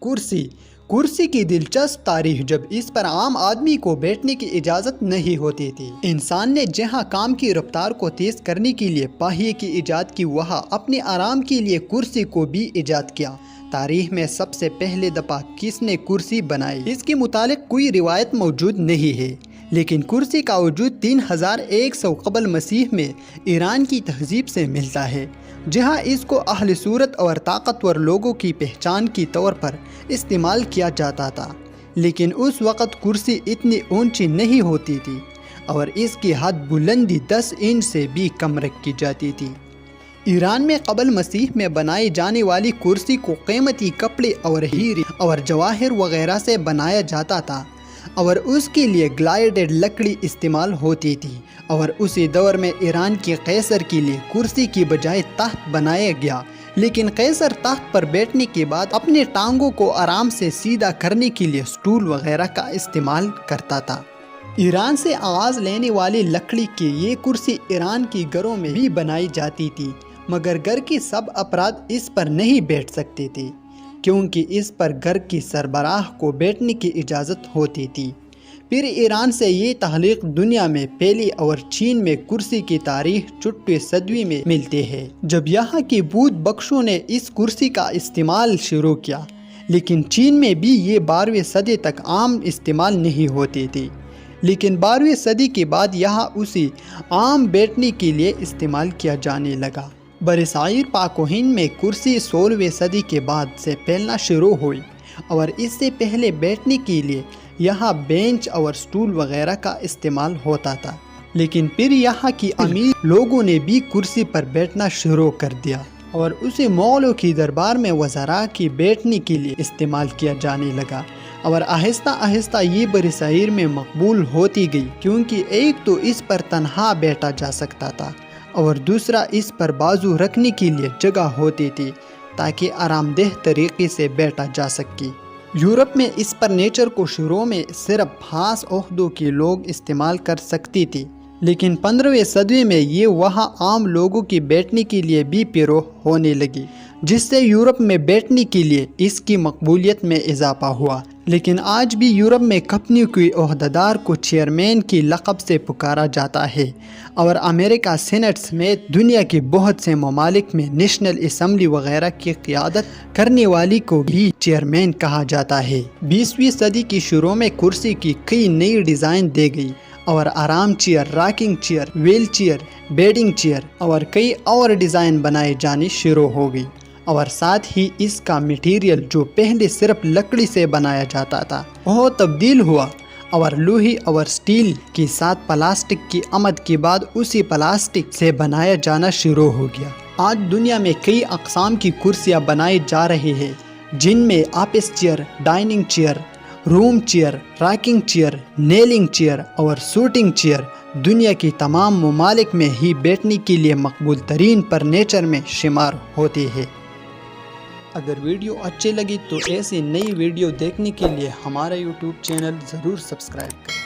کرسی کی دلچسپ تاریخ۔ جب اس پر عام آدمی کو بیٹھنے کی اجازت نہیں ہوتی تھی، انسان نے جہاں کام کی رفتار کو تیز کرنے کے لیے پہیے کی ایجاد کی، وہاں اپنے آرام کے لیے کرسی کو بھی ایجاد کیا۔ تاریخ میں سب سے پہلے دفعہ کس نے کرسی بنائی، اس کے متعلق کوئی روایت موجود نہیں ہے، لیکن کرسی کا وجود 3100 قبل مسیح میں ایران کی تہذیب سے ملتا ہے، جہاں اس کو اہل صورت اور طاقتور لوگوں کی پہچان کے طور پر استعمال کیا جاتا تھا۔ لیکن اس وقت کرسی اتنی اونچی نہیں ہوتی تھی اور اس کی حد بلندی 10 انچ سے بھی کم رکھی جاتی تھی۔ ایران میں قبل مسیح میں بنائی جانے والی کرسی کو قیمتی کپڑے اور ہیرے اور جواہر وغیرہ سے بنایا جاتا تھا اور اس کے لیے گلائیڈڈ لکڑی استعمال ہوتی تھی، اور اسی دور میں ایران کے قیصر کے لیے کرسی کی بجائے تخت بنایا گیا، لیکن قیصر تخت پر بیٹھنے کے بعد اپنے ٹانگوں کو آرام سے سیدھا کرنے کے لیے سٹول وغیرہ کا استعمال کرتا تھا۔ ایران سے آغاز لینے والی لکڑی کی یہ کرسی ایران کے گھروں میں بھی بنائی جاتی تھی، مگر گھر کے سب افراد اس پر نہیں بیٹھ سکتے تھے، کیونکہ اس پر گھر کی سربراہ کو بیٹھنے کی اجازت ہوتی تھی۔ پھر ایران سے یہ تخلیق دنیا میں پھیلی اور چین میں کرسی کی تاریخ 6ویں صدی میں ملتی ہے، جب یہاں کے بودھ بخشوں نے اس کرسی کا استعمال شروع کیا، لیکن چین میں بھی یہ 12ویں صدی تک عام استعمال نہیں ہوتی تھی، لیکن 12ویں صدی کے بعد یہاں اسے عام بیٹھنے کے لیے استعمال کیا جانے لگا۔ برصغیر پاک و ہند میں کرسی 16ویں صدی کے بعد سے پھیلنا شروع ہوئی، اور اس سے پہلے بیٹھنے کے لیے یہاں بینچ اور سٹول وغیرہ کا استعمال ہوتا تھا، لیکن پھر یہاں کی امیر لوگوں نے بھی کرسی پر بیٹھنا شروع کر دیا اور اسے مغلوں کی دربار میں وزراء کی بیٹھنے کے لیے استعمال کیا جانے لگا، اور آہستہ آہستہ یہ برصغیر میں مقبول ہوتی گئی، کیونکہ ایک تو اس پر تنہا بیٹھا جا سکتا تھا اور دوسرا اس پر بازو رکھنے کے لیے جگہ ہوتی تھی تاکہ آرام دہ طریقے سے بیٹھا جا سکے۔ یورپ میں اس فرنیچر کو شروع میں صرف خاص عہدوں کے لوگ استعمال کر سکتی تھی، لیکن 15ویں صدی میں یہ وہاں عام لوگوں کے بیٹھنے کے لیے بھی پیرو ہونے لگی، جس سے یورپ میں بیٹھنے کے لیے اس کی مقبولیت میں اضافہ ہوا۔ لیکن آج بھی یورپ میں کمپنیوں کے عہدیدار کو چیئرمین کے لقب سے پکارا جاتا ہے، اور امریکہ سینٹ سمیت دنیا کے بہت سے ممالک میں نیشنل اسمبلی وغیرہ کی قیادت کرنے والی کو بھی چیئرمین کہا جاتا ہے۔ 20ویں صدی کی شروع میں کرسی کی کئی نئی ڈیزائن دی گئی، اور آرام chair, rocking chair, wheel chair, bedding chair اور کئی اور ڈیزائن بنائے جانے شروع ہو گئی، اور ساتھ ہی اس کا میٹیریل جو پہلے صرف لکڑی سے بنایا جاتا تھا وہ تبدیل ہوا، اور لوہے اور سٹیل کے ساتھ پلاسٹک کی آمد کے بعد اسی پلاسٹک سے بنایا جانا شروع ہو گیا۔ آج دنیا میں کئی اقسام کی کرسیاں بنائی جا رہی ہیں، جن میں office chair, dining chair, room chair, rocking chair, kneeling chair اور سوٹنگ چیئر دنیا کی تمام ممالک میں ہی بیٹھنے کے لیے مقبول ترین فرنیچر میں شمار ہوتے ہیں۔ اگر ویڈیو اچھی لگی تو ایسی نئی ویڈیو دیکھنے کے لیے ہمارا یوٹیوب چینل ضرور سبسکرائب کریں۔